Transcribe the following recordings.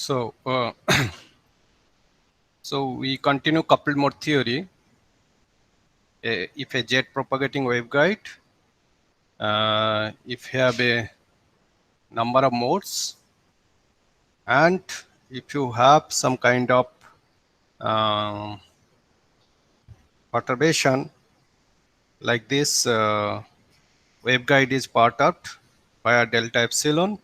So, so we continue coupled mode theory. If a jet propagating waveguide, if you have a number of modes, and if you have some kind of perturbation like this, waveguide is perturbed by a delta epsilon,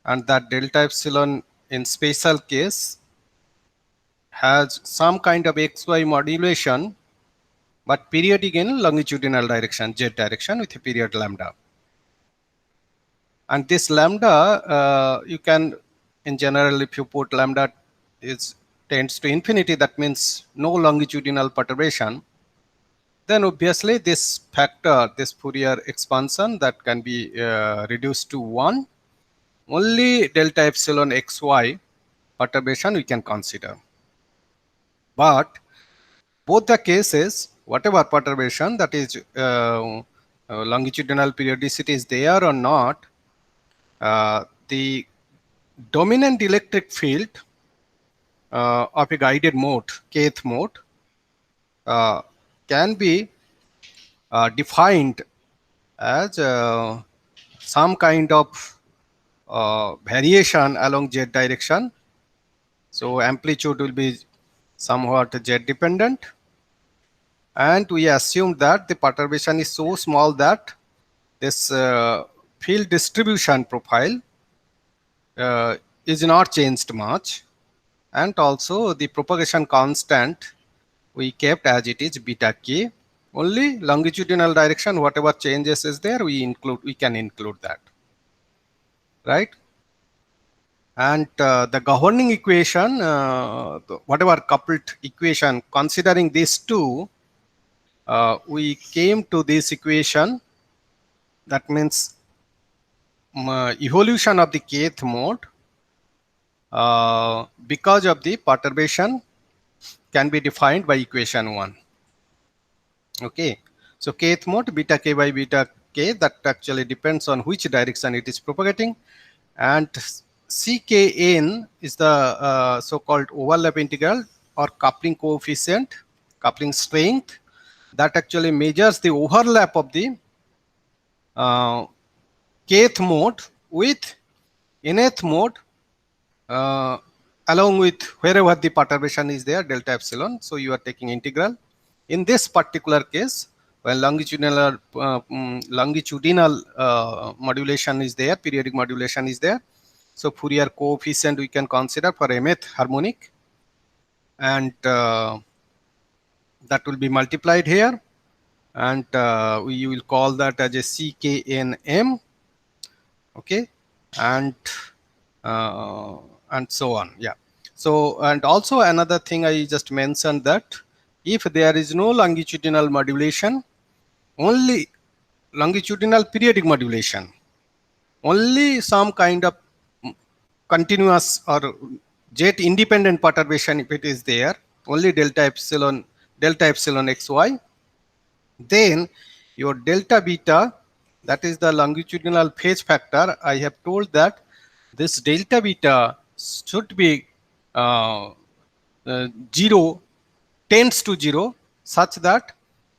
and that delta epsilon in spatial case has some kind of XY modulation, but periodic in longitudinal direction, z direction, with a period lambda. And this lambda, you can, in general, if you put lambda is tends to infinity, that means no longitudinal perturbation, then obviously this factor, this Fourier expansion, that can be reduced to 1. Only delta epsilon xy perturbation we can consider. But both the cases, whatever perturbation, that is longitudinal periodicity is there or not, the dominant electric field of a guided mode, kth mode, can be defined as some kind of variation along z direction. So amplitude will be somewhat z dependent, and we assume that the perturbation is so small that this field distribution profile is not changed much, and also the propagation constant we kept as it is beta k. Only longitudinal direction, whatever changes is there, we can include that, right? And the governing equation, whatever coupled equation, considering these two, we came to this equation. That means evolution of the kth mode because of the perturbation can be defined by equation 1. Okay, so kth mode beta k by beta k, that actually depends on which direction it is propagating, and ckn is the so-called overlap integral or coupling coefficient, coupling strength, that actually measures the overlap of the kth mode with nth mode along with wherever the perturbation is there, delta epsilon. So you are taking integral. In this particular case, when longitudinal modulation is there, periodic modulation is there, so Fourier coefficient we can consider for mth harmonic, and that will be multiplied here, and we will call that as a cknm. Okay, and so on. Yeah. So, and also another thing I just mentioned, that if there is no longitudinal modulation, only longitudinal periodic modulation, only some kind of continuous or jet independent perturbation, if it is there, only delta epsilon xy, then your delta beta, that is the longitudinal phase factor, I have told that this delta beta should be 0, tends to 0, such that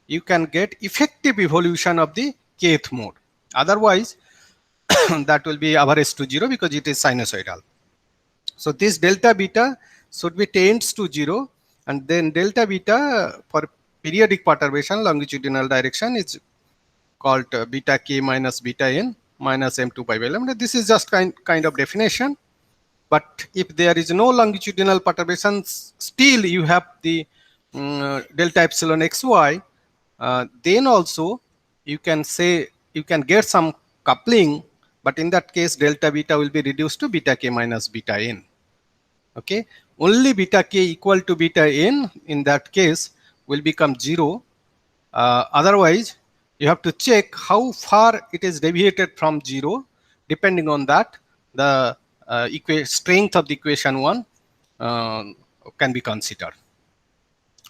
you can get effective evolution of the kth mode. Otherwise, that will be average to 0 because it is sinusoidal. So this delta beta should be tends to 0, and then delta beta for periodic perturbation longitudinal direction is called beta k minus beta n minus m2 pi by lambda. This is just kind of definition. But if there is no longitudinal perturbations, still you have the delta epsilon xy, then also you can say you can get some coupling, but in that case delta beta will be reduced to beta k minus beta n. Okay, only beta k equal to beta n in that case will become 0. Otherwise, you have to check how far it is deviated from 0. Depending on that, the strength of the equation 1 can be considered.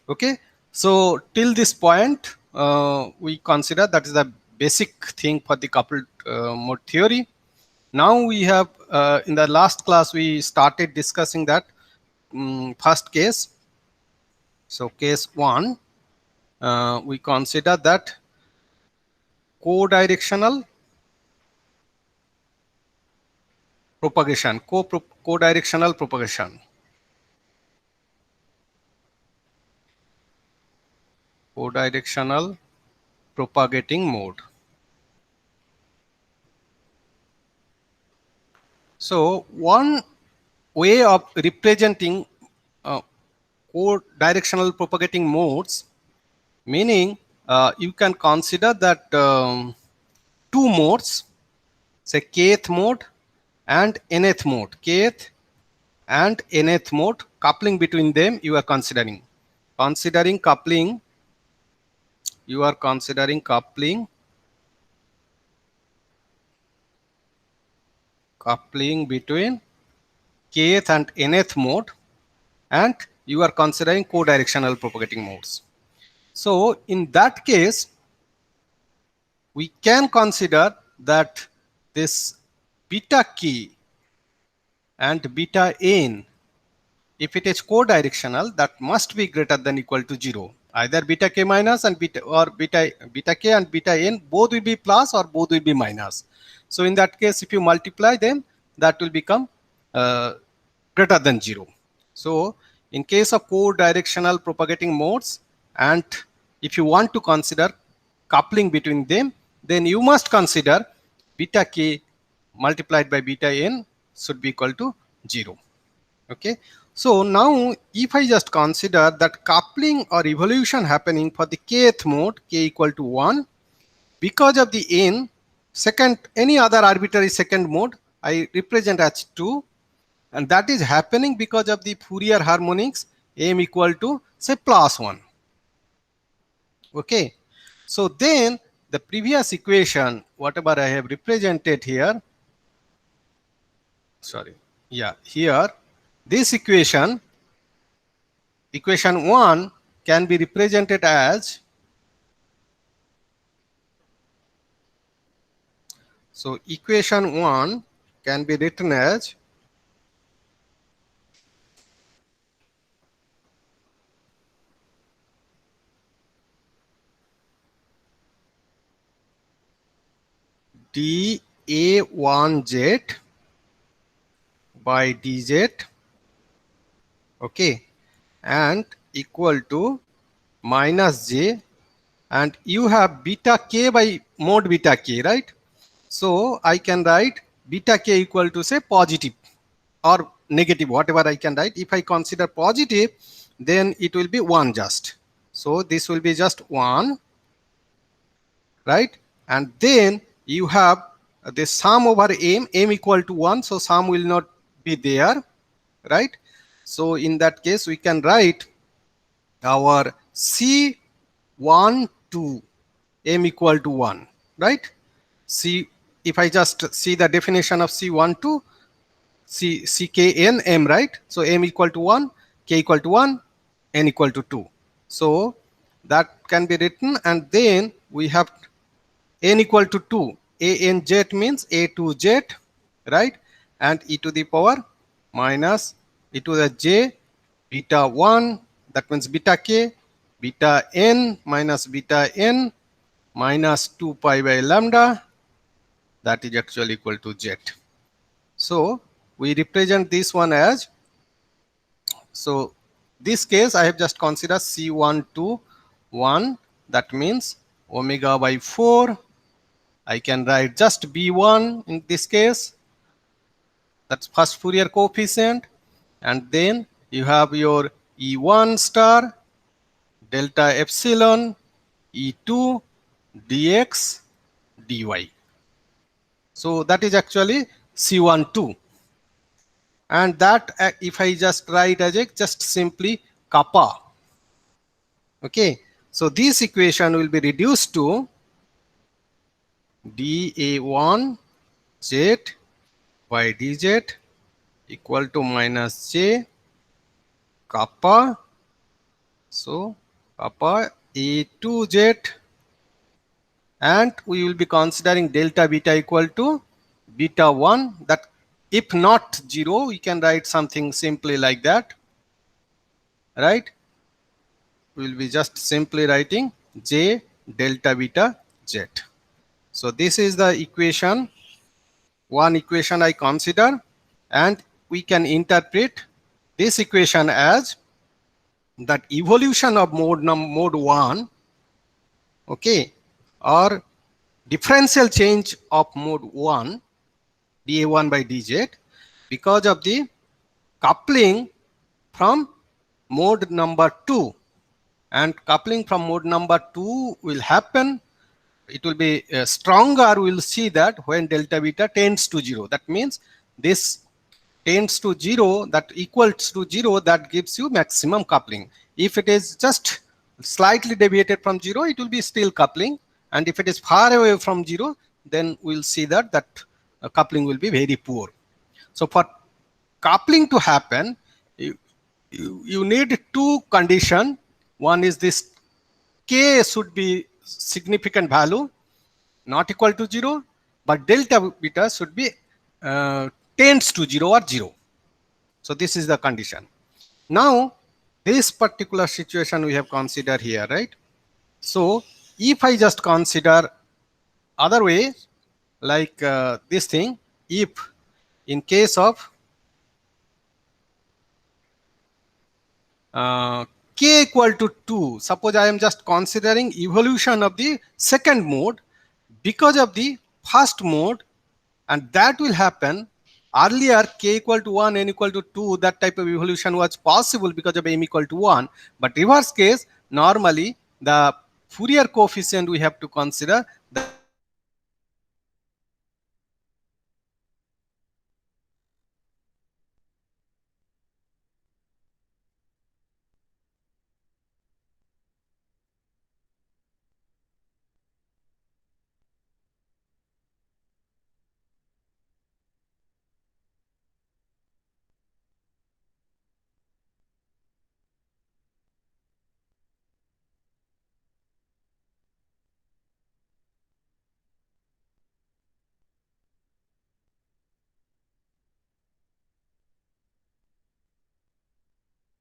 Okay, so till this point, we consider that is the basic thing for the coupled mode theory. Now we have, in the last class, we started discussing that first case. So case 1, we consider that co-directional propagation, co-directional propagation. Co-directional propagating mode. So one way of representing co-directional propagating modes, meaning you can consider that two modes, say kth mode and nth mode, kth and nth mode, coupling between them you are considering. Coupling, you are considering coupling between kth and nth mode, and you are considering co-directional propagating modes. So in that case, we can consider that this beta k and beta n, if it is co-directional, that must be greater than equal to 0. Either beta k minus and beta k and beta n both will be plus or both will be minus. So in that case, if you multiply them, that will become greater than 0. So in case of co-directional propagating modes, and if you want to consider coupling between them, then you must consider beta k multiplied by beta n should be equal to 0. Okay. So now if I just consider that coupling or evolution happening for the kth mode, k equal to 1, because of the n, second, any other arbitrary second mode, I represent as 2, and that is happening because of the Fourier harmonics m equal to, say, plus 1. Okay. So then the previous equation, whatever I have represented here, sorry, yeah, here, this equation 1 can be represented as, so equation 1 can be written as dA1z by dz, okay, and equal to minus j, and you have beta k by mod beta k, right? So I can write beta k equal to, say, positive or negative, whatever I can write. If I consider positive, then it will be 1 just. So this will be just 1, right? And then you have the sum over m equal to 1, so sum will not be there, right? So in that case, we can write our C1 to m equal to 1, right? C, if I just see the definition of C1 to CKN m, right? So m equal to 1, k equal to 1, n equal to 2. So that can be written, and then we have n equal to 2. ANZ means A to Z, right? And e to the power minus e to the j beta 1, that means beta k, beta n minus beta n minus 2 pi by lambda, that is actually equal to z. So we represent this one as, so this case I have just considered C1 to 1, that means omega by 4. I can write just B1 in this case, that's first Fourier coefficient, and then you have your E1 star delta epsilon E2 dx dy. So that is actually C12, and that if I just write as a just simply kappa. Okay, so this equation will be reduced to dA1 z by dz equal to minus j kappa, so kappa A2z, and we will be considering delta beta equal to beta 1, that if not 0, we can write something simply like that, right? We'll be just simply writing J delta beta Z. So this is the equation, one equation I consider, and we can interpret this equation as that evolution of mode 1, okay, or differential change of mode 1 dA1 by dz because of the coupling from mode number 2, and coupling from mode number 2 will happen, it will be stronger. We'll see that when delta beta tends to 0, that means this tends to 0, that equals to 0, that gives you maximum coupling. If it is just slightly deviated from 0, it will be still coupling, and if it is far away from 0, then we'll see that coupling will be very poor. So for coupling to happen, you need two conditions. One is this k should be significant value, not equal to 0, but delta beta should be tends to 0 or 0. So this is the condition. Now this particular situation we have considered here, right? So if I just consider other way, like this thing, if in case of k equal to 2, suppose I am just considering evolution of the second mode because of the first mode, and that will happen. Earlier k equal to 1, n equal to 2, that type of evolution was possible because of m equal to 1, but reverse case, normally the Fourier coefficient we have to consider that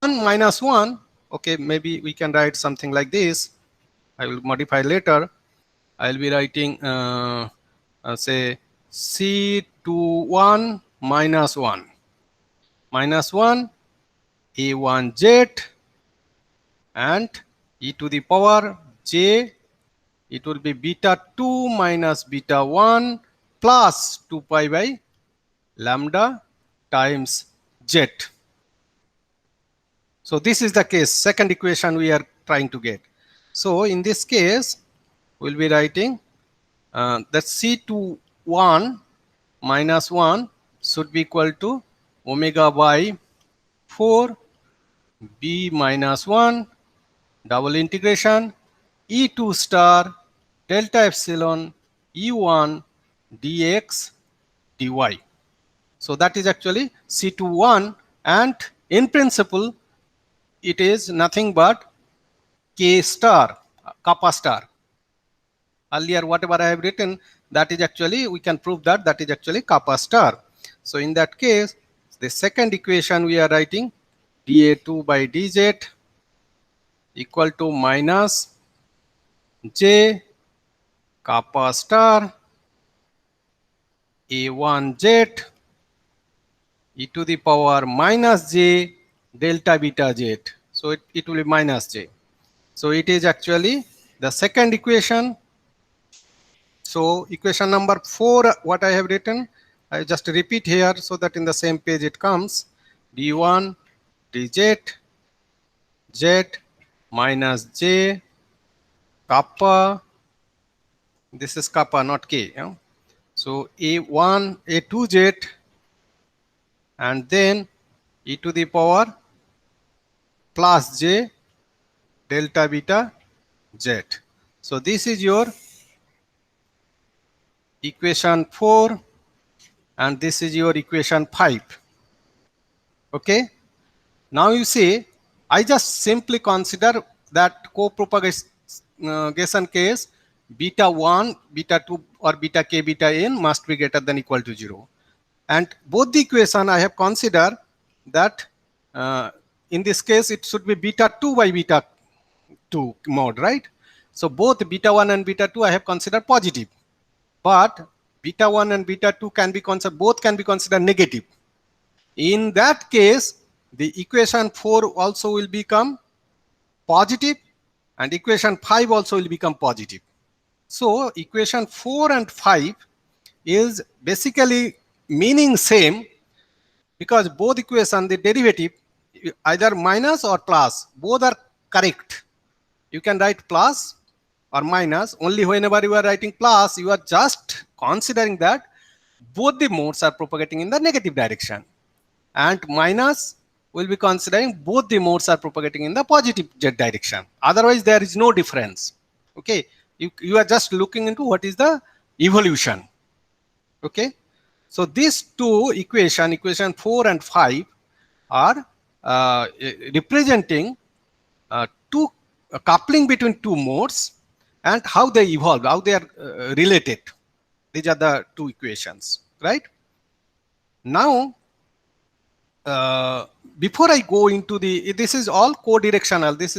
one minus 1, okay, maybe we can write something like this. I will modify later. I'll be writing say C21 minus 1 A1z and e to the power j, it will be beta 2 minus beta 1 plus 2 pi by lambda times z. So this is the case, second equation we are trying to get. So in this case, we'll be writing that C21 minus 1 should be equal to omega by 4 b minus 1 double integration E2 star delta epsilon E1 dx dy. So that is actually C21, and in principle it is nothing but k star, kappa star. Earlier whatever I have written, that is actually, we can prove that that is actually kappa star. So in that case, the second equation we are writing dA2 by dz equal to minus j kappa star A1z e to the power minus j delta beta z. So it will be minus j. So it is actually the second equation. So equation number 4, what I have written, I just repeat here so that in the same page it comes. D1 dz z minus j kappa, this is kappa not k, yeah? So A1 A2z and then e to the power plus j delta beta z. So this is your equation 4 and this is your equation 5. Okay, now you see, I just simply consider that co-propagation case beta 1, beta 2 or beta k beta n must be greater than equal to 0. And both the equation I have considered that in this case it should be beta 2 by beta 2 mode, right? So both beta 1 and beta 2 I have considered positive, but beta 1 and beta 2 can be considered, both can be considered negative. In that case, the equation 4 also will become positive and equation 5 also will become positive. So equation 4 and 5 is basically meaning same, because both equation, the derivative either minus or plus, both are correct. You can write plus or minus. Only whenever you are writing plus, you are just considering that both the modes are propagating in the negative direction, and minus will be considering both the modes are propagating in the positive z direction. Otherwise there is no difference. Okay, you are just looking into what is the evolution. Okay, so these two equation 4 and 5 are representing two coupling between two modes and how they evolve, how they are related. These are the two equations, right? Now before I go into the, this is all co-directional. This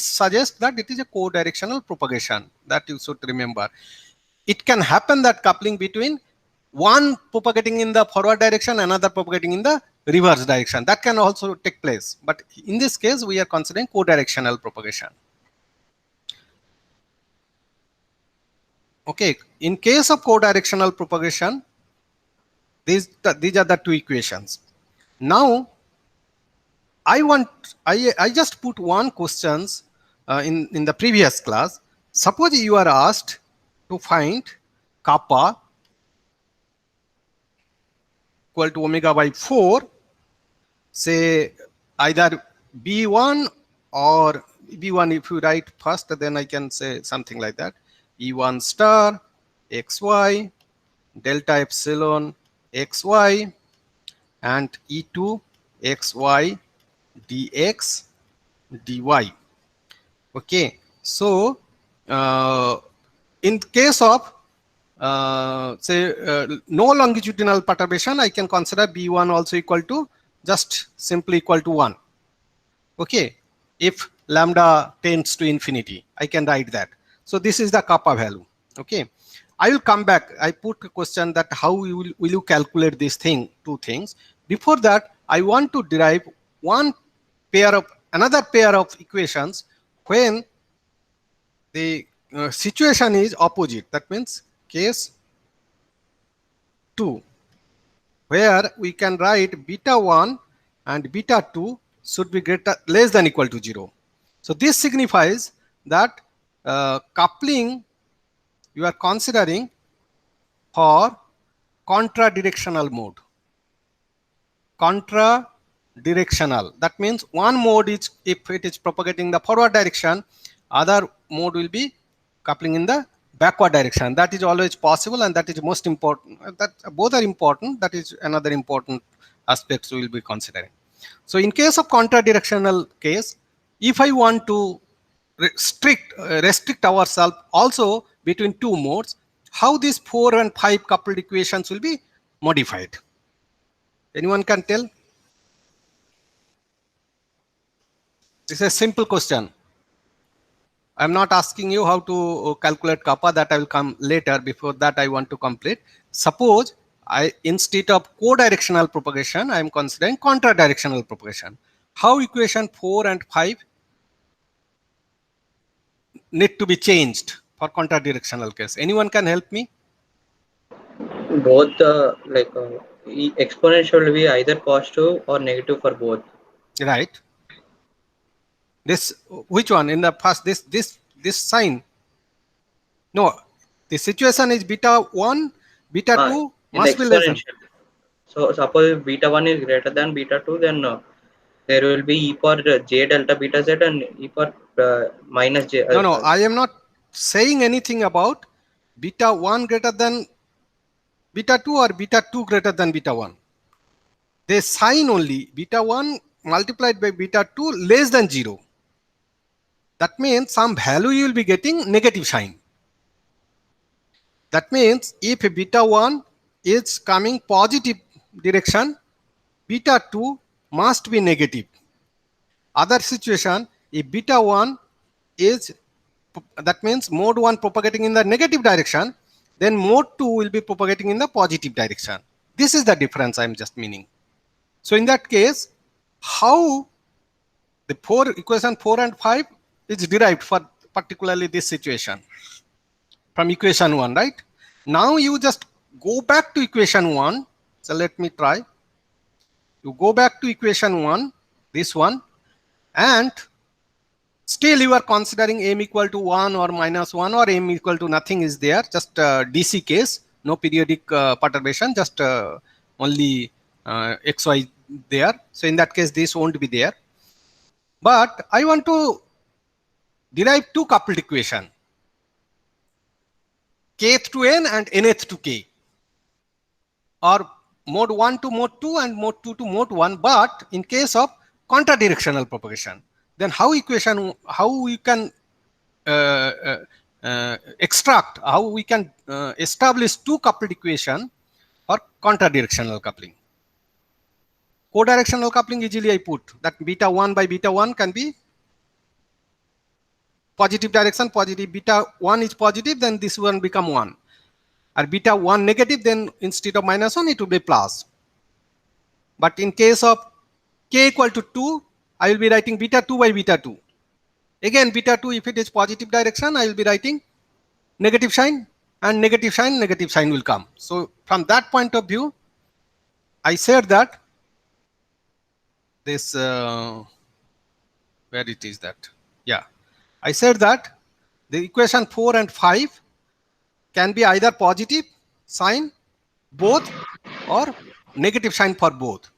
suggests that it is a co-directional propagation, that you should remember. It can happen that coupling between one propagating in the forward direction, another propagating in the reverse direction, that can also take place. But in this case, we are considering co-directional propagation. Okay, in case of co-directional propagation, these are the two equations. Now, I just put one questions in the previous class. Suppose you are asked to find kappa equal to omega by 4, say either B1 or B1, if you write first, then I can say something like that. E1 star xy delta epsilon xy and E2 xy dx dy. Okay, so in case of say no longitudinal perturbation, I can consider B1 also equal to just simply equal to 1. Okay, if lambda tends to infinity, I can write that. So this is the kappa value. Okay, I will come back. I put a question that how will you calculate this thing, two things. Before that, I want to derive another pair of equations when the situation is opposite. That means case 2, where we can write beta 1 and beta 2 should be less than equal to 0. So this signifies that coupling you are considering for contra-directional mode. Contra-directional, that means one mode is, if it is propagating the forward direction, other mode will be coupling in the backward direction. That is always possible, and that is most important. That both are important. That is another important aspects we will be considering. So in case of contra-directional case, if I want to restrict ourselves also between two modes, how these 4 and 5 coupled equations will be modified? Anyone can tell? This is a simple question. I'm not asking you how to calculate kappa, that I will come later. Before that, I want to complete. Suppose instead of co-directional propagation, I am considering contra-directional propagation. How equation 4 and 5 need to be changed for contra-directional case? Anyone can help me? Both exponential will be either positive or negative for both. Right. This, which one in the first, this sign? No, the situation is beta 1, beta 2 in the must be less than. exponential. So suppose beta 1 is greater than beta 2, then there will be e power j delta beta z and e power minus j. No, I am not saying anything about beta 1 greater than beta 2 or beta 2 greater than beta 1. They sign only beta 1 multiplied by beta 2 less than 0. That means some value you will be getting negative sign. That means if beta 1 is coming positive direction, beta 2 must be negative. Other situation, if beta 1 is, that means mode 1 propagating in the negative direction, then mode 2 will be propagating in the positive direction. This is the difference I am just meaning. So in that case, how the equation 4 and 5 is derived for particularly this situation from equation 1, right? Now you just go back to equation 1. So let me try. You go back to equation 1, this one, and still you are considering m equal to 1 or minus 1 or m equal to nothing is there, just DC case, no periodic perturbation, just only xy there. So in that case, this won't be there. But I want to derive two coupled equation, kth to n and nth to k, or mode 1 to mode 2 and mode 2 to mode 1, but in case of contradirectional propagation, then how we can extract, how we can establish two coupled equation for contradirectional coupling. Co-directional coupling, easily I put that beta 1 by beta 1 can be positive direction, positive, beta 1 is positive, then this one become 1. Or beta 1 negative, then instead of minus 1, it will be plus. But in case of k equal to 2, I will be writing beta 2 by beta 2. Again, beta 2, if it is positive direction, I will be writing negative sign, and negative sign will come. So from that point of view, I said that this, where it is that, yeah. I said that the equation 4 and 5 can be either positive sign both or negative sign for both.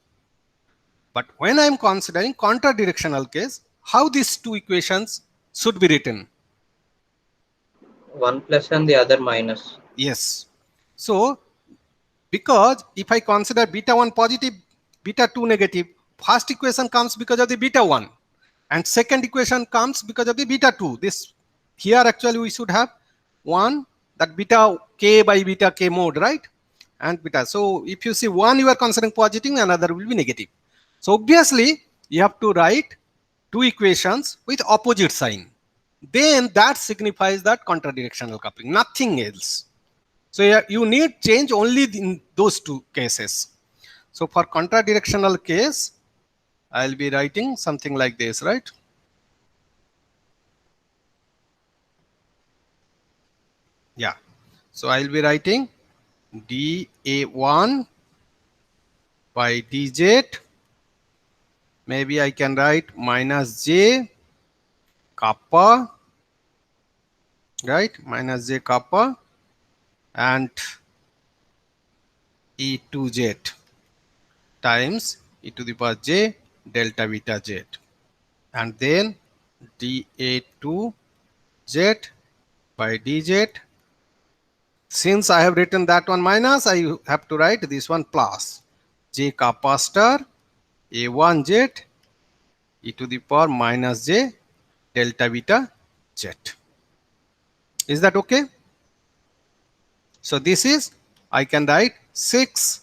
But when I am considering contradirectional case, how these two equations should be written? One plus and the other minus. Yes. So because if I consider beta 1 positive, beta 2 negative, first equation comes because of the beta 1 and second equation comes because of the beta 2. This here actually we should have one, that beta k by beta k mode, right? And beta. So if you see one you are considering positive, another will be negative. So obviously you have to write two equations with opposite sign. Then that signifies that contradirectional coupling, nothing else. So you need change only in those two cases. So for contradirectional case, I'll be writing something like this, right? Yeah. So I'll be writing dA1 by dz. Maybe I can write minus j kappa, right? Minus j kappa and e2z times e to the power j delta beta z, and then dA2z by dz. Since I have written that one minus, I have to write this one plus j kappa star a1z e to the power minus j delta beta z. Is that okay? So this is, I can write 6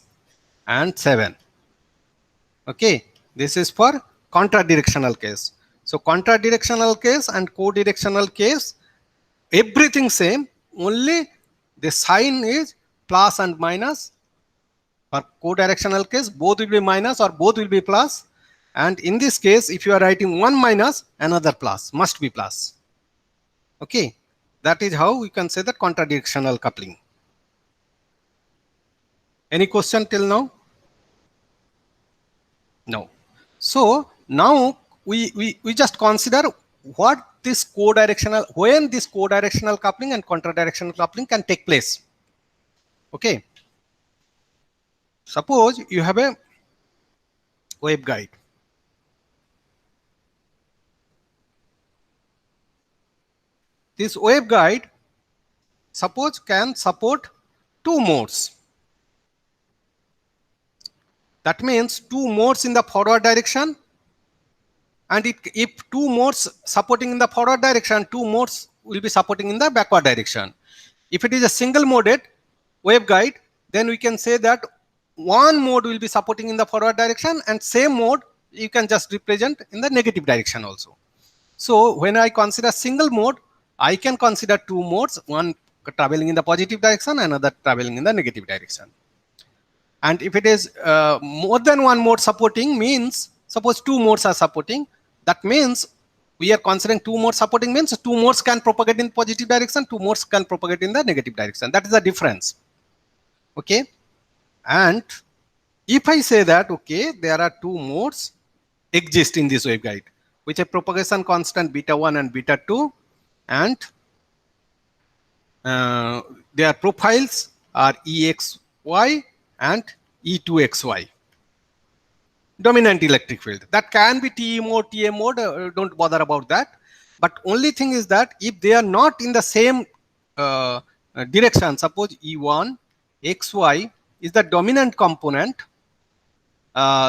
and 7. Okay, this is for contradirectional case. So contradirectional case and co-directional case, everything same, only the sign is plus and minus. For co-directional case, both will be minus or both will be plus. And in this case, if you are writing one minus, another plus, must be plus. Okay, that is how we can say that contradirectional coupling. Any question till now? No. So now we just consider what this co-directional, when this co-directional coupling and contradirectional coupling can take place. Okay. Suppose you have a waveguide. This waveguide, suppose, can support two modes. That means two modes in the forward direction, and if two modes supporting in the forward direction, two modes will be supporting in the backward direction. If it is a single moded waveguide, then we can say that one mode will be supporting in the forward direction and same mode you can just represent in the negative direction also. So when I consider single mode, I can consider two modes, one traveling in the positive direction, another traveling in the negative direction. And if it is more than one mode supporting, means suppose two modes are supporting, that means we are considering two modes supporting means two modes can propagate in positive direction, two modes can propagate in the negative direction. That is the difference. Okay. And if I say that, okay, there are two modes exist in this waveguide, which a propagation constant beta 1 and beta 2, and their profiles are EXY and E2XY. Dominant electric field. That can be TE mode, TA mode, don't bother about that. But only thing is that if they are not in the same direction, suppose E1, XY is the dominant component,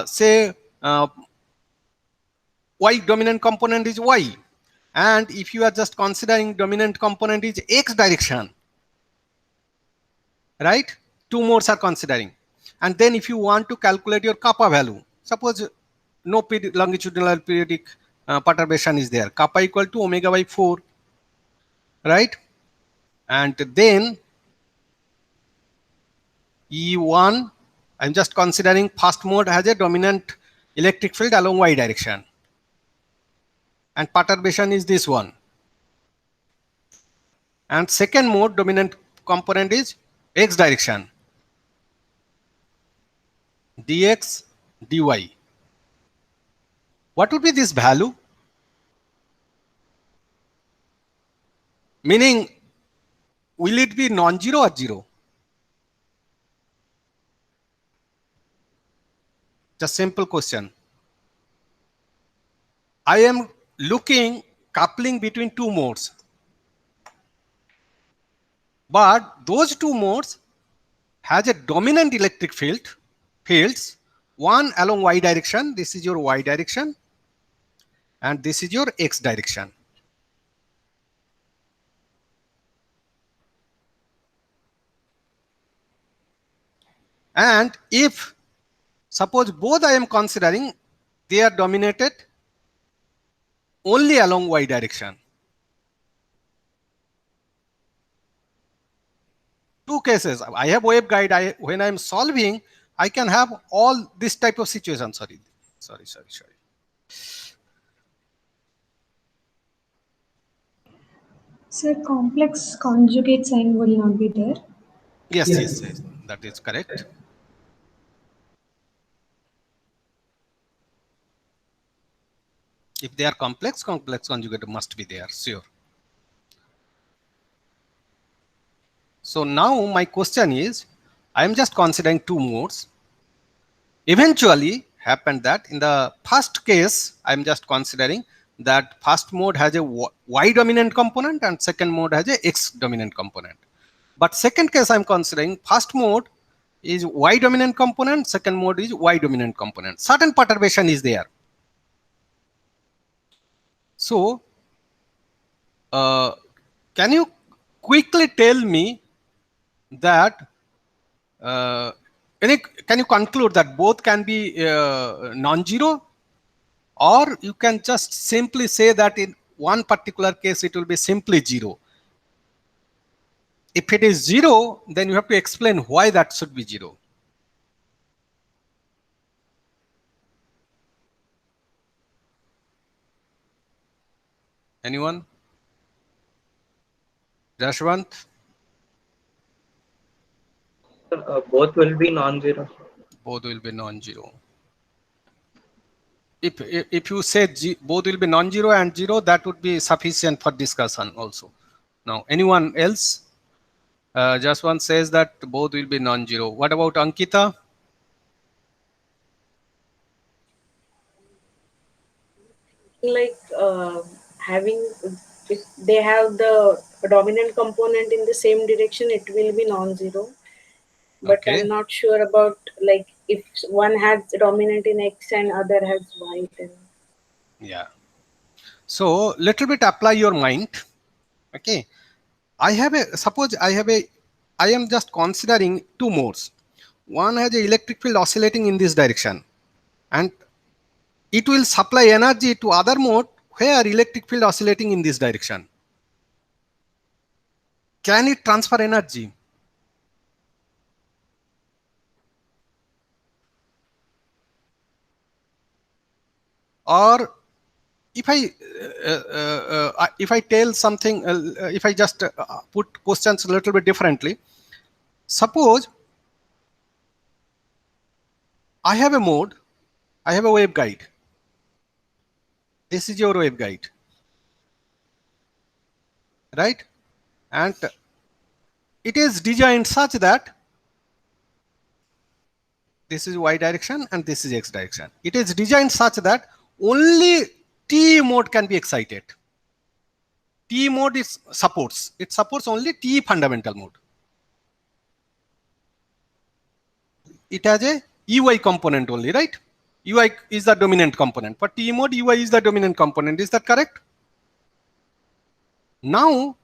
say Y dominant component is Y. And if you are just considering dominant component is X direction, right? Two modes are considering. And then if you want to calculate your kappa value, suppose no longitudinal periodic perturbation is there, kappa equal to omega by 4, right? And then E1, I'm just considering first mode has a dominant electric field along Y direction. And perturbation is this one. And second mode dominant component is X direction. Dx, dy. What would be this value? Meaning, will it be non-zero or zero? Just simple question. I am looking coupling between two modes. But those two modes has a dominant electric fields, one along Y direction, this is your Y direction, and this is your X direction. And if suppose both I am considering, they are dominated only along Y direction. Two cases. I have waveguide. When I am solving, I can have all this type of situation. Sorry. Sir, complex conjugate sign will not be there. Yes, that is correct. If they are complex conjugate must be there, sure. So now my question is, I am just considering two modes. Eventually happened that in the first case, I am just considering that first mode has a Y dominant component and second mode has a X dominant component. But second case I am considering first mode is Y dominant component, second mode is Y dominant component. Certain perturbation is there. So can you quickly tell me that can you conclude that both can be non-zero, or you can just simply say that in one particular case it will be simply zero? If it is zero, then you have to explain why that should be zero. Anyone? Jashwant? Both will be non-zero. Both will be non-zero. If you say both will be non-zero and zero, that would be sufficient for discussion also. Now, anyone else? Jashwant says that both will be non-zero. What about Ankita? Like having, if they have the dominant component in the same direction, it will be non-zero. But Okay. I'm not sure about, like, if one has dominant in X and other has Y, then Yeah. So little bit apply your mind. Okay. suppose I am just considering two modes. One has an electric field oscillating in this direction, and it will supply energy to other mode where electric field oscillating in this direction. Can it transfer energy? Or if I tell something, if I just put questions a little bit differently, suppose I have a mode, I have a waveguide. This is your waveguide, right? And it is designed such that this is y direction and this is x direction. It is designed such that only T mode can be excited. T mode it supports only T fundamental mode. It has a EY component only, right? EY is the dominant component. For T mode, EY is the dominant component. Is that correct? Now,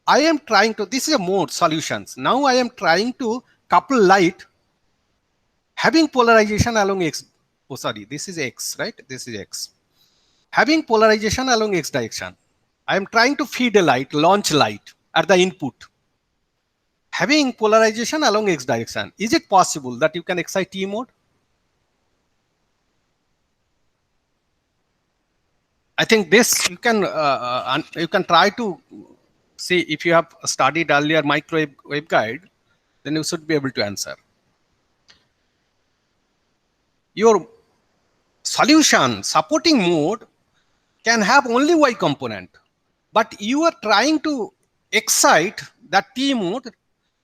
I am trying to, this is a mode solutions. Now I am trying to couple light having polarization along x. Oh, sorry, this is x, right? This is x. Having polarization along x direction. I am trying to feed a light, launch light at the input. Having polarization along x direction. Is it possible that you can excite T mode? I think this you can try to see if you have studied earlier microwave waveguide, then you should be able to answer. Your solution supporting mode can have only y component, but you are trying to excite that T mode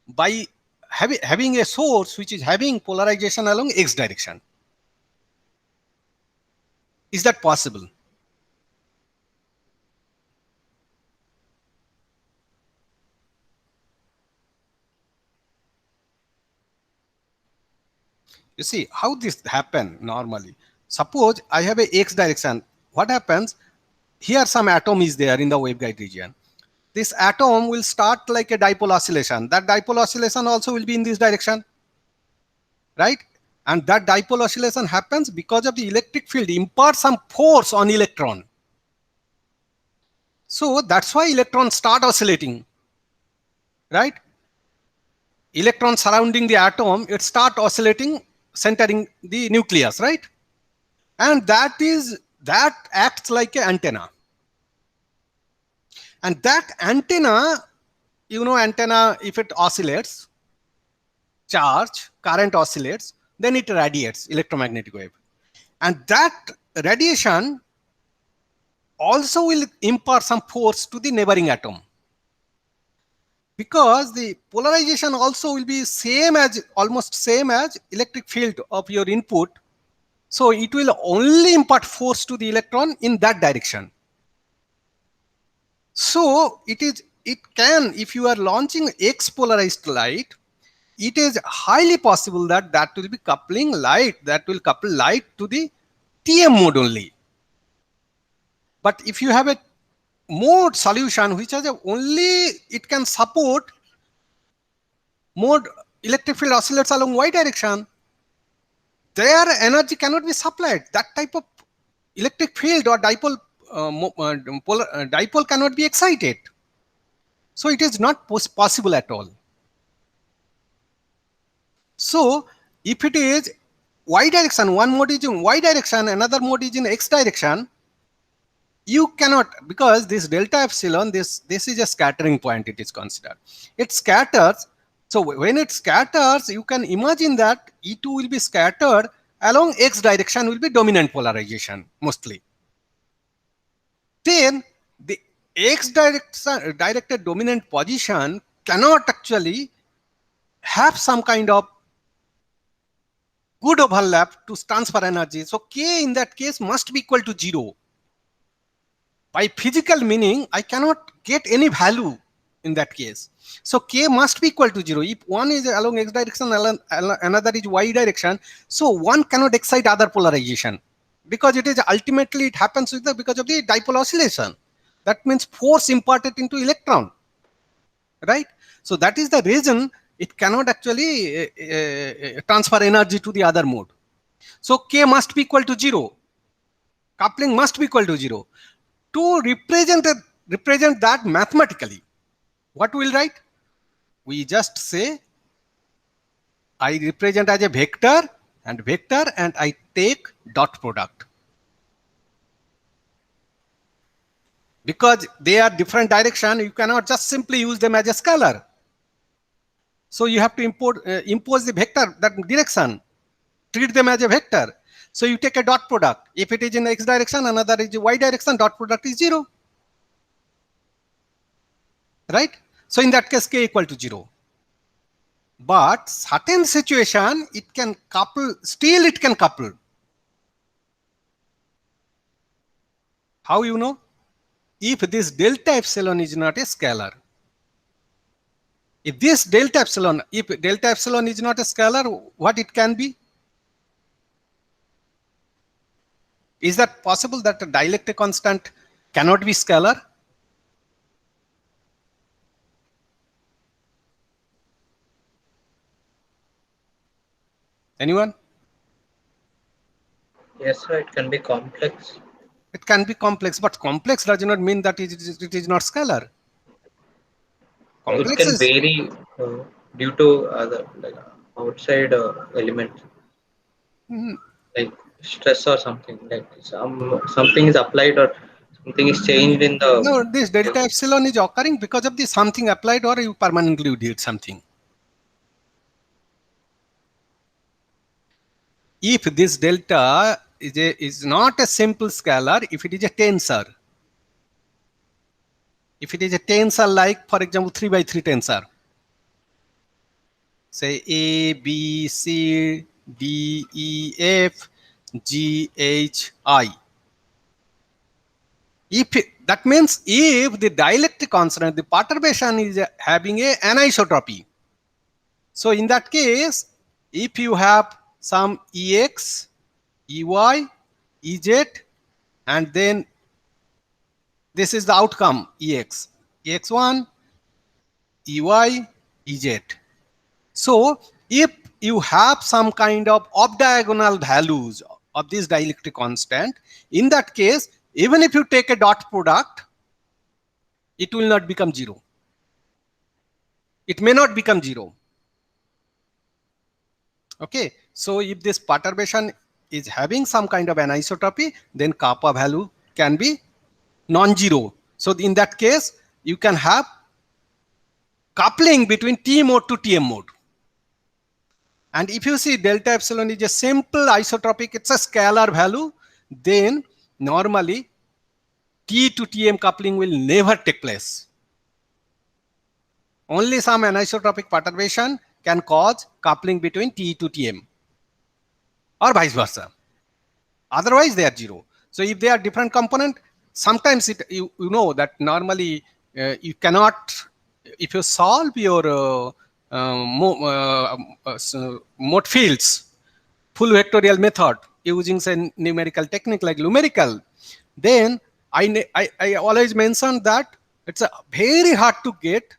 by having a source which is having polarization along x direction. Is that possible? You see how this happen normally. Suppose I have a x direction. What happens? Here some atom is there in the waveguide region. This atom will start like a dipole oscillation. That dipole oscillation also will be in this direction, right? And that dipole oscillation happens because of the electric field imparts some force on electron. So that's why electrons start oscillating, right? Electrons surrounding the atom, it start oscillating, centering the nucleus, right? And that acts like an antenna. And that antenna, you know, antenna, if it oscillates, charge, current oscillates, then it radiates electromagnetic wave. And that radiation also will impart some force to the neighboring atom. Because the polarization also will be almost same as electric field of your input. So it will only impart force to the electron in that direction. So it can, if you are launching X polarized light, it is highly possible that will be coupling light, that will couple light to the TM mode only. But if you have a mode solution which has only, it can support mode electric field oscillates along y direction, their energy cannot be supplied. That type of electric field or dipole dipole cannot be excited. So it is not possible at all. So if it is y direction, one mode is in y direction, another mode is in x direction, you cannot, because this delta epsilon, this is a scattering point, it is considered. It scatters. So when it scatters, you can imagine that E2 will be scattered along x direction, will be dominant polarization mostly. Then the x directed dominant position cannot actually have some kind of good overlap to transfer energy. So K in that case must be equal to 0. By physical meaning, I cannot get any value in that case. So K must be equal to 0. If one is along x direction, another is y direction, so one cannot excite other polarization, because it is ultimately it happens because of the dipole oscillation. That means force imparted into electron. right? So that is the reason it cannot actually transfer energy to the other mode. So K must be equal to 0. Coupling must be equal to 0. To represent that mathematically, what we'll write? We just say I represent as a vector, and I take dot product. Because they are different direction, you cannot just simply use them as a scalar. So you have to impose the vector, that direction, treat them as a vector. So you take a dot product. If it is in x direction, another is y direction, dot product is 0. Right? So in that case, K equal to 0. But certain situation, it can couple, still it can couple. How you know? If this delta epsilon is not a scalar. If this delta epsilon, if delta epsilon is not a scalar, what it can be? Is that possible that a dielectric constant cannot be scalar? Anyone? Yes, sir, it can be complex. It can be complex, but complex does not mean that it is not scalar. Complex it can is, vary due to other like outside elements, like stress or something. Like something is applied or something is changed in the. no, this delta epsilon is occurring because of the something applied or you permanently did something. If this delta is not a simple scalar, if it is a tensor, if it is a tensor like, for example, 3 by 3 tensor, say A, B, C, D, E, F, G, H, I. That means if the dielectric constant, the perturbation is having an anisotropy. So in that case, if you have some Ex, Ey, Ez, and then this is the outcome Ex, Ex1, Ey, Ez. So if you have some kind of off-diagonal values of this dielectric constant, in that case, even if you take a dot product, it will not become 0. It may not become 0. Okay, so if this perturbation is having some kind of anisotropy, then kappa value can be non-zero. So in that case, you can have coupling between T mode to TM mode. And if you see delta epsilon is a simple isotropic, it's a scalar value, then normally T to TM coupling will never take place. Only some anisotropic perturbation can cause coupling between T to TM or vice versa. Otherwise, they are 0. So if they are different component, sometimes you know that normally you cannot, if you solve your mode fields, full vectorial method using say numerical technique like numerical, then I always mention that it's very hard to get,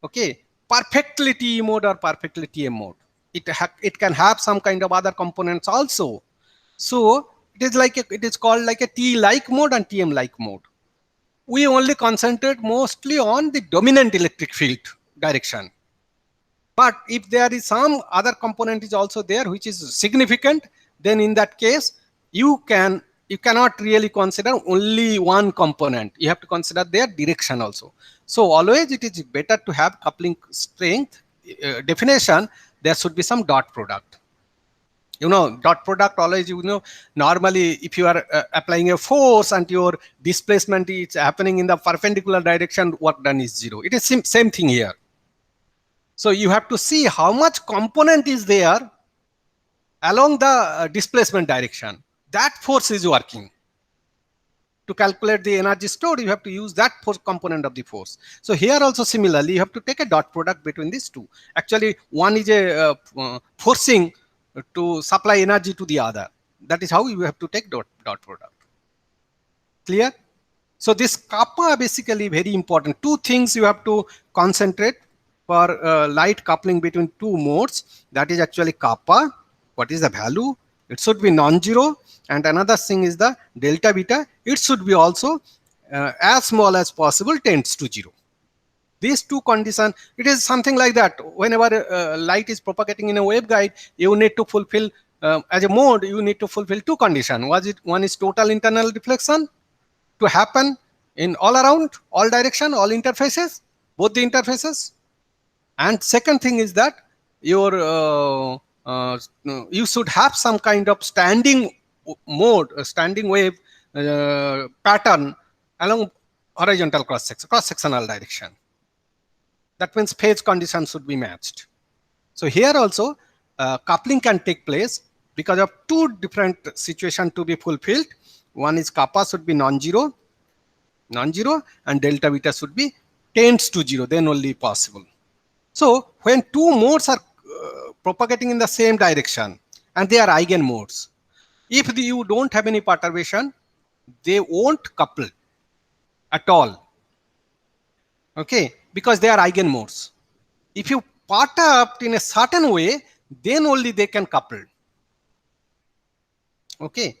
okay, perfectly T mode or perfectly TM mode. It can have some kind of other components also. So it is like it is called like a T-like mode and TM-like mode. We only concentrate mostly on the dominant electric field direction. But if there is some other component is also there which is significant, then in that case you cannot really consider only one component. You have to consider their direction also. So always it is better to have coupling strength definition. There should be some dot product. You know, dot product always, you know, normally if you are applying a force and your displacement is happening in the perpendicular direction, work done is 0. It is same thing here. So you have to see how much component is there along the displacement direction. That force is working. To calculate the energy stored, you have to use that force component of the force. So here also similarly, you have to take a dot product between these two. Actually, one is a forcing to supply energy to the other. That is how you have to take dot product. Clear? So this kappa basically very important. Two things you have to concentrate for light coupling between two modes. That is actually kappa. What is the value? It should be non-zero. And another thing is the delta beta. It should be also as small as possible, tends to 0. These two conditions, it is something like that. Whenever light is propagating in a waveguide, you need to fulfill, as a mode, you need to fulfill two conditions. One is total internal reflection to happen in all around, all direction, all interfaces, both the interfaces. And second thing is that your you should have some kind of standing mode, standing wave pattern along horizontal cross-sectional direction. That means phase conditions should be matched. So here also coupling can take place because of two different situations to be fulfilled. One is kappa should be non-zero, and delta beta should be tends to 0, then only possible. So when two modes are propagating in the same direction and they are eigenmodes, if you don't have any perturbation, they won't couple at all. Okay, because they are eigenmodes. If you perturb in a certain way, then only they can couple. Okay,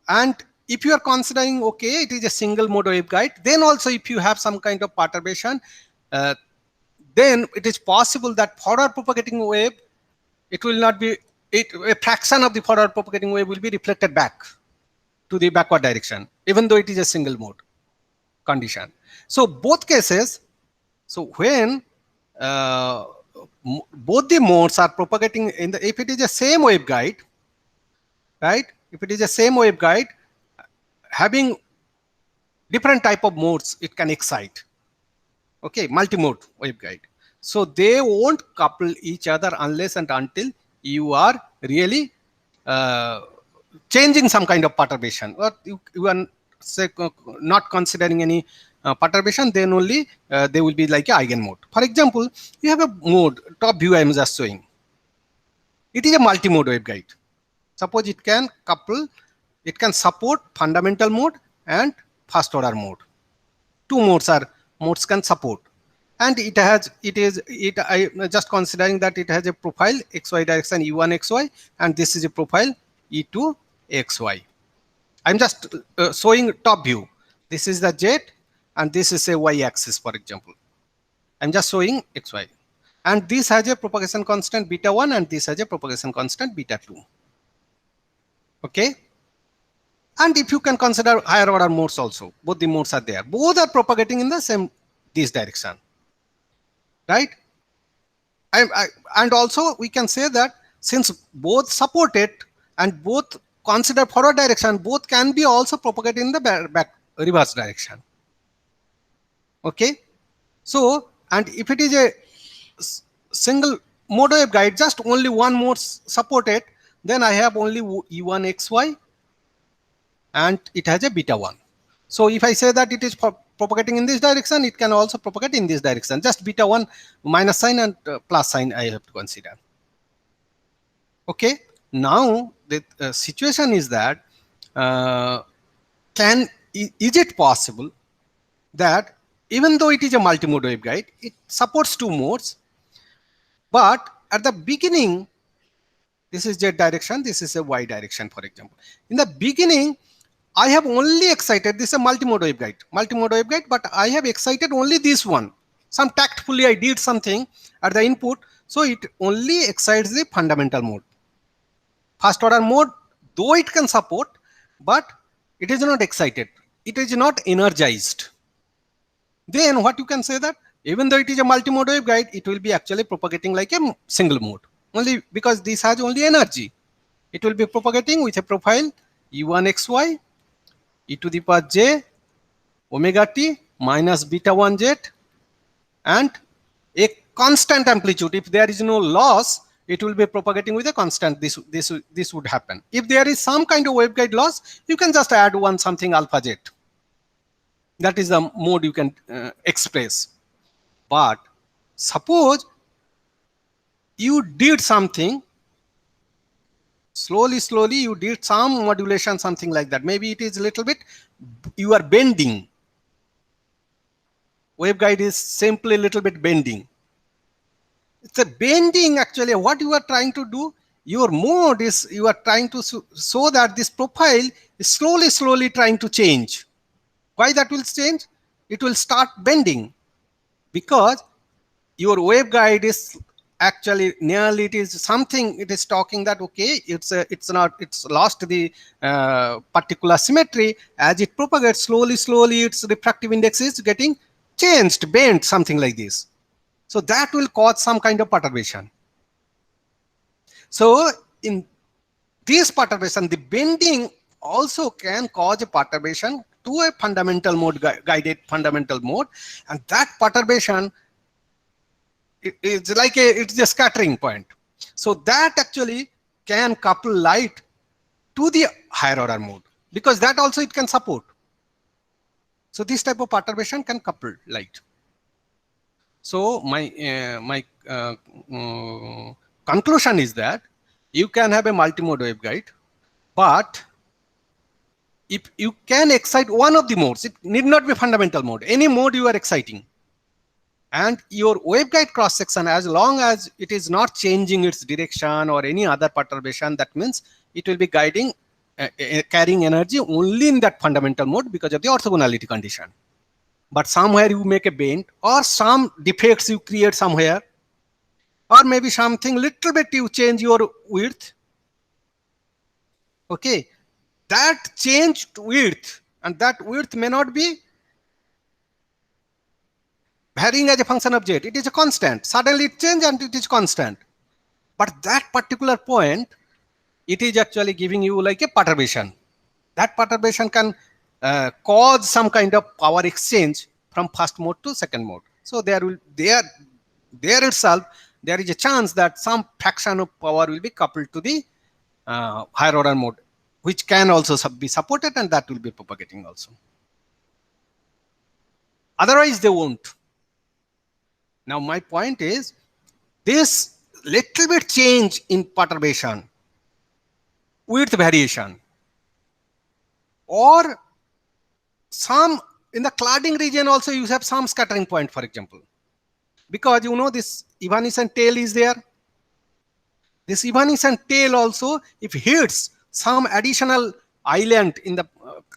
and if you are considering, okay, it is a single mode waveguide, then also if you have some kind of perturbation, then it is possible that forward propagating wave, it will not be, a fraction of the forward propagating wave will be reflected back to the backward direction, even though it is a single mode condition. So both cases, so when both the modes are propagating in the, if it is the same waveguide, right? If it is the same waveguide, having different type of modes, it can excite. Okay, multi-mode waveguide. So they won't couple each other unless and until you are really changing some kind of perturbation, or you are say, not considering any perturbation, then only they will be like a eigenmode. For example, you have a mode, top view I am just showing. It is a multi-mode waveguide. Suppose it can couple, it can support fundamental mode and first order mode. Two modes can support. And I just considering that it has a profile xy direction E1 xy, and this is a profile E2 xy. I'm just showing top view. This is the Z, and this is a y axis, for example. I'm just showing xy. And this has a propagation constant beta 1, and this has a propagation constant beta 2. Okay. And if you can consider higher order modes also, both the modes are there. Both are propagating in the same this direction, right? And also we can say that since both support it and both consider forward direction, both can be also propagated in the back reverse direction. Okay. So, and if it is a single mode waveguide, just only one mode supported, then I have only E1 xy, and it has a beta 1. So if I say that it is propagating in this direction, it can also propagate in this direction. Just beta 1 minus sign and plus sign I have to consider. Okay. Now the situation is that is it possible that even though it is a multi-mode waveguide, it supports two modes, but at the beginning, this is Z direction, this is a Y direction, for example. In the beginning, I have only excited, this is a multi-mode waveguide, but I have excited only this one. Some tactfully I did something at the input, so it only excites the fundamental mode. First order mode, though it can support, but it is not excited. It is not energized. Then what you can say that even though it is a multi-mode waveguide, it will be actually propagating like a single mode, only because this has only energy. It will be propagating with a profile E1 xy, e to the power j omega t minus beta 1 z, and a constant amplitude. If there is no loss, it will be propagating with a constant. This would happen. If there is some kind of waveguide loss, you can just add one something alpha z. That is the mode you can express. But suppose you did something slowly, you did some modulation, something like that. Maybe it is a little bit, you are bending waveguide is simply a little bit bending. It's a bending actually. What you are trying to do, your mode is you are trying to show that this profile is slowly trying to change. Why that will change? It will start bending because your waveguide is actually nearly, it is something, it is talking that okay, it's lost the particular symmetry. As it propagates slowly its refractive index is getting changed, bent, something like this. So that will cause some kind of perturbation. So in this perturbation, the bending also can cause a perturbation to a fundamental mode, guided fundamental mode, and that perturbation, it's like it's a scattering point. So that actually can couple light to the higher order mode, because that also it can support. So this type of perturbation can couple light. So my conclusion is that you can have a multi-mode waveguide, but if you can excite one of the modes, it need not be fundamental mode, any mode you are exciting, and your waveguide cross section, as long as it is not changing its direction or any other perturbation, that means it will be guiding, carrying energy only in that fundamental mode because of the orthogonality condition. But somewhere you make a bend, or some defects you create somewhere, or maybe something little bit you change your width. Okay, that changed width, and that width may not be varying as a function of z. It is a constant. Suddenly it changes and it is constant. But that particular point, it is actually giving you like a perturbation. That perturbation can cause some kind of power exchange from first mode to second mode. So there itself, there is a chance that some fraction of power will be coupled to the higher order mode, which can also be supported, and that will be propagating also. Otherwise they won't. Now my point is, this little bit change in perturbation, width variation, or some in the cladding region also you have some scattering point, for example, because you know this evanescent tail is there. This evanescent tail also, if hits some additional island in the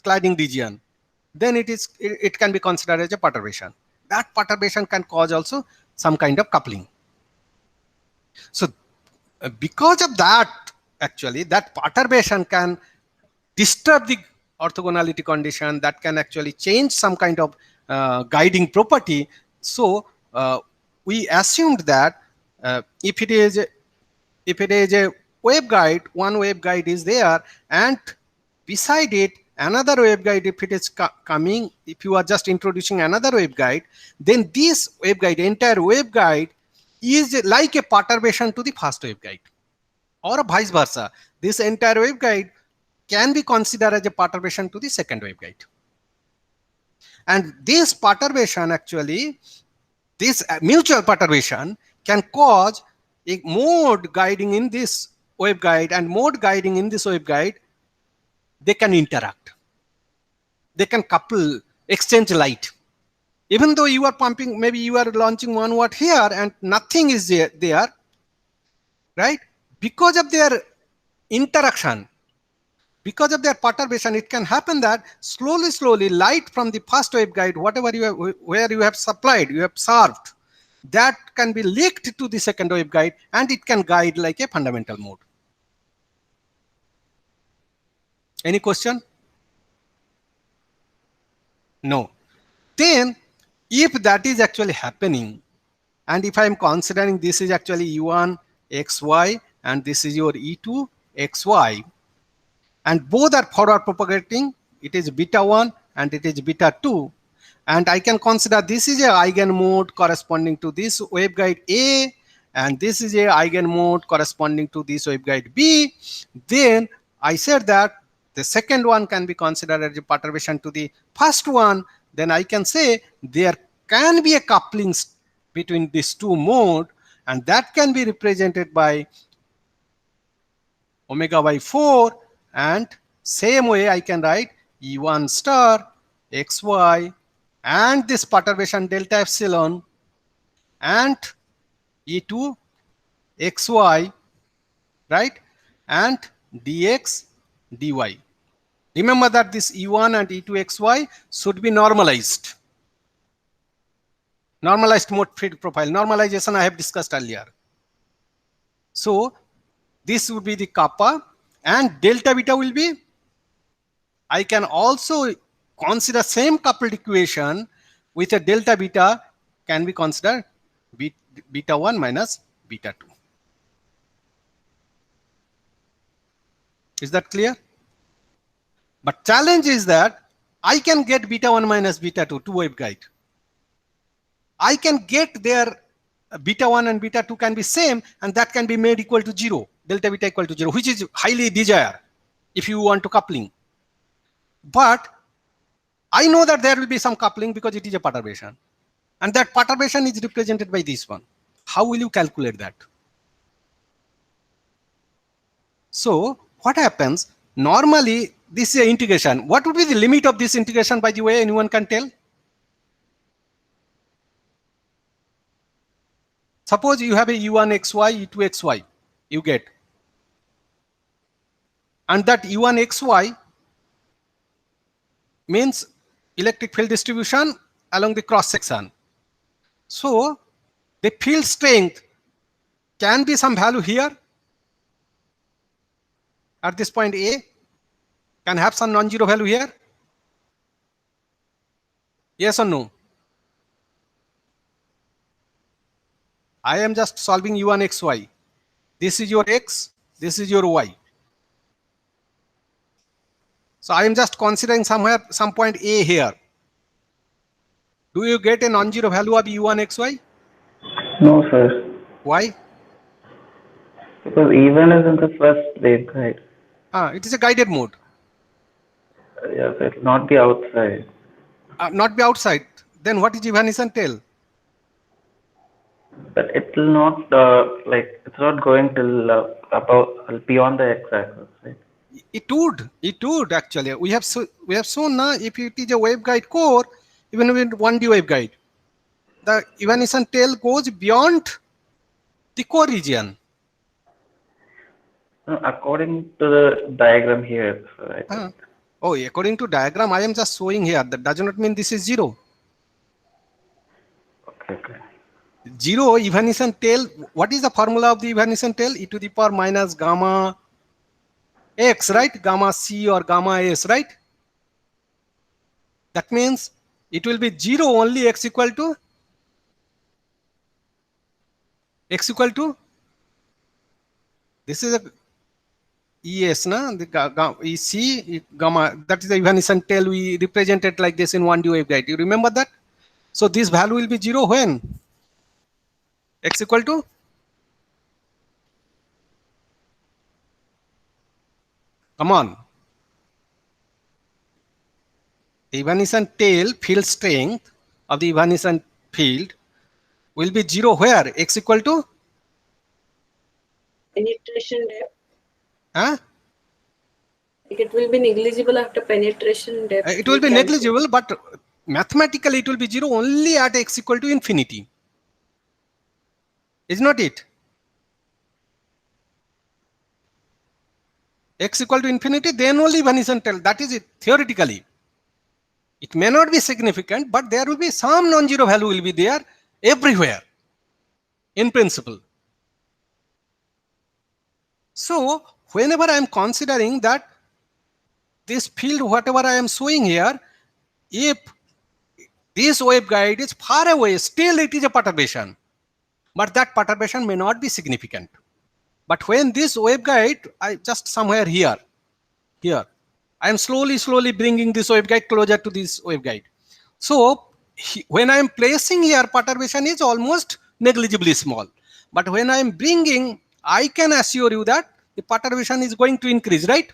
cladding region, then it can be considered as a perturbation. That perturbation can cause also some kind of coupling. So because of that, actually that perturbation can disturb the orthogonality condition, that can actually change some kind of guiding property. So we assumed that if it is a waveguide, one waveguide is there, and beside it another waveguide, if it is coming, if you are just introducing another waveguide, then this waveguide, entire waveguide, is like a perturbation to the first waveguide, or vice versa. This entire waveguide can be considered as a perturbation to the second waveguide. And this perturbation, actually, this mutual perturbation can cause a mode guiding in this waveguide and mode guiding in this waveguide. They can interact. They can couple, exchange light. Even though you are pumping, maybe you are launching 1 watt here and nothing is there, right? Because of their interaction, because of their perturbation, it can happen that slowly light from the first waveguide, whatever you have, where you have supplied, you have served, that can be leaked to the second waveguide, and it can guide like a fundamental mode. Any question? No. Then if that is actually happening, and if I am considering this is actually E1 XY and this is your E2 XY, and both are forward propagating, it is beta 1 and it is beta 2, and I can consider this is a eigenmode corresponding to this waveguide A, and this is a eigenmode corresponding to this waveguide B, then I said that the second one can be considered as a perturbation to the first one. Then I can say there can be a coupling between these two modes, and that can be represented by omega by 4, and same way I can write E1 star XY and this perturbation delta epsilon and E2 xy, right, and dx dy. Remember that this E1 and E2 xy should be normalized. Normalized mode field profile. Normalization I have discussed earlier. So this would be the kappa, and delta beta will be, I can also consider same coupled equation with a delta beta can be considered beta 1 minus beta 2. Is that clear? But challenge is that I can get beta 1 minus beta 2, two waveguide. I can get their beta 1 and beta 2 can be same, and that can be made equal to 0, delta beta equal to 0, which is highly desired if you want to coupling. But I know that there will be some coupling because it is a perturbation, and that perturbation is represented by this one. How will you calculate that? So what happens? Normally, this is an integration. What would be the limit of this integration, by the way? Anyone can tell? Suppose you have a U1 xy, E2 xy, you get. And that U1 xy means electric field distribution along the cross section. So the field strength can be some value here at this point A, can have some non-zero value here. Yes or no? I am just solving U1 xy. This is your x, this is your y. So I am just considering somewhere some point A here. Do you get a non-zero value of U1 xy? No, sir. Why? Because even is in the first waveguide. It is a guided mode. Yes, it will not be outside. Not be outside. Then what is evanescent tail? But it will not it's not going till above beyond the x-axis, right? It would actually. We have shown now if it is a waveguide core, even with 1D waveguide, the evanescent tail goes beyond the core region. No, according to the diagram here, right? Oh, according to diagram, I am just showing here. That does not mean this is 0. Okay. 0 evanescent tail. What is the formula of the evanescent tail? E to the power minus gamma x, right? Gamma c or gamma s, right? That means it will be 0 only x equal to this is a ES, na? The EC gamma, that is the evanescent tail we represented like this in 1D waveguide. You remember that? So this value will be 0 when x equal to come on. The evanescent tail field strength of the evanescent field will be 0 where x equal to Penetration depth. It will be negligible after penetration depth. It will be negligible, but mathematically it will be 0 only at x equal to infinity. Is not it? X equal to infinity, then only evanescent tail. That is it theoretically. It may not be significant, but there will be some non-zero value will be there everywhere in principle. So whenever I am considering that this field, whatever I am showing here, if this waveguide is far away, still it is a perturbation, but that perturbation may not be significant. But when this waveguide, I just somewhere here, I am slowly bringing this waveguide closer to this waveguide. So when I am placing here, perturbation is almost negligibly small. But when I am bringing, I can assure you that the perturbation is going to increase, right?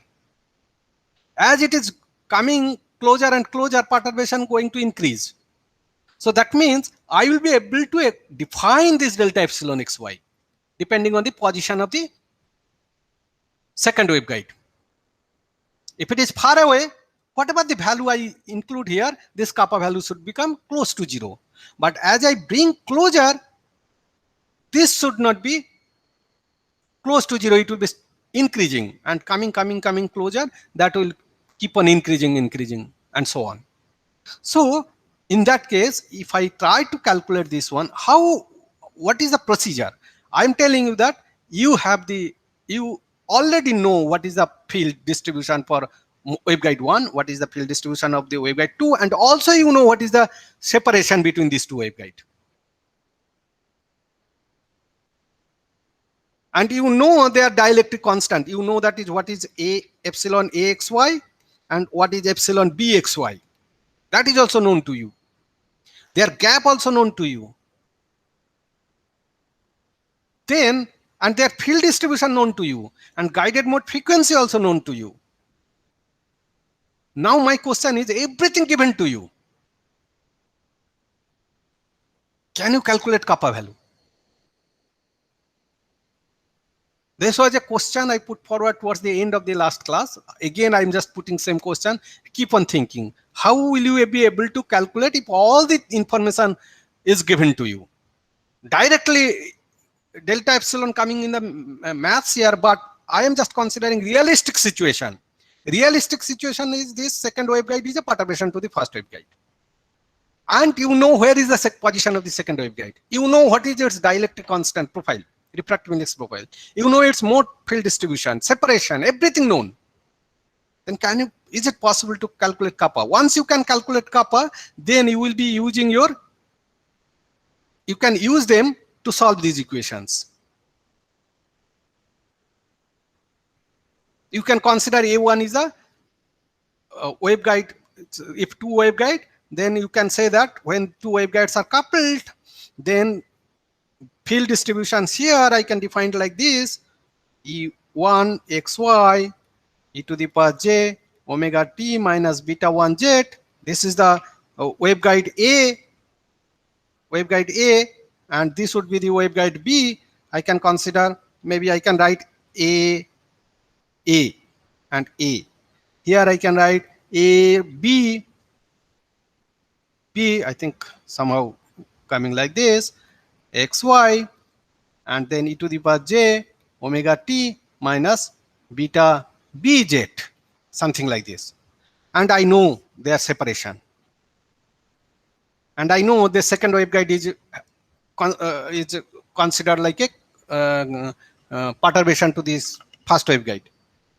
As it is coming closer and closer, perturbation going to increase. So that means I will be able to define this delta epsilon xy depending on the position of the second waveguide. If it is far away, whatever the value I include here, this kappa value should become close to 0. But as I bring closer, this should not be close to 0, it will be increasing and coming closer, that will keep on increasing and so on. So in that case, if I try to calculate this one, what is the procedure? I'm telling you that you already know what is the field distribution for waveguide 1, what is the field distribution of the waveguide 2, and also you know what is the separation between these two waveguides. And you know their dielectric constant. You know that is what is epsilon AXY and what is epsilon BXY. That is also known to you. Their gap also known to you. Then, and their field distribution known to you, and guided mode frequency also known to you. Now my question is, everything given to you. Can you calculate kappa value? This was a question I put forward towards the end of the last class. Again, I'm just putting same question. Keep on thinking. How will you be able to calculate if all the information is given to you? Directly, delta epsilon coming in the maths here, but I am just considering realistic situation. Realistic situation is this second waveguide is a perturbation to the first waveguide. And you know where is the position of the second waveguide. You know what is its dielectric constant profile, refractive index profile. You know its mode field distribution, separation, everything known. Then is it possible to calculate kappa? Once you can calculate kappa, then you will be using you can use them to solve these equations. You can consider A1 is a waveguide. If two waveguide, then you can say that when two waveguides are coupled, then field distributions here I can define like this: E1 xy e to the power j omega t minus beta 1 z. This is the waveguide A, and this would be the waveguide B. I can consider, maybe I can write A and A. Here I can write A, B, I think somehow coming like this, xy, and then e to the power j omega t minus beta bz, something like this. And I know their separation. And I know the second waveguide is considered like a perturbation to this first waveguide.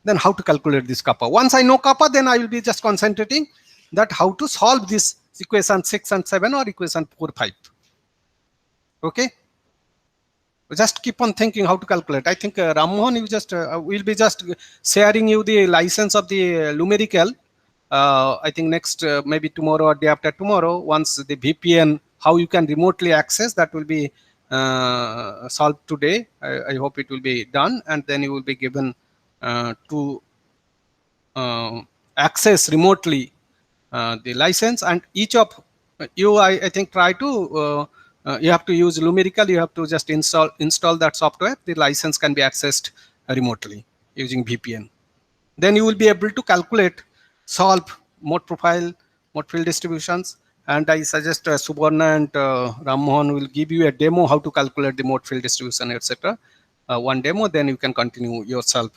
Then how to calculate this kappa? Once I know kappa, then I will be just concentrating that how to solve this equation 6 and 7 or equation 4, 5. Okay? Just keep on thinking how to calculate. I think Ram Mohan, you just will be just sharing you the license of the numerical. I think next maybe tomorrow or day after tomorrow, once the VPN, how you can remotely access, that will be solved today. I hope it will be done, and then you will be given to access remotely the license. And each of you, I think, try to you have to use Lumerical. You have to just install that software. The license can be accessed remotely using VPN. Then you will be able to calculate, solve mode profile, mode field distributions. And I suggest Subarna and Ram Mohan will give you a demo how to calculate the mode field distribution, etc. One demo, then you can continue yourself.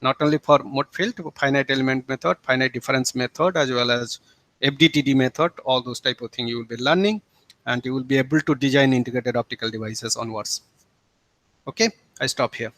Not only for mode field, finite element method, finite difference method, as well as FDTD method, all those type of things you will be learning, and you will be able to design integrated optical devices onwards. Okay, I stop here.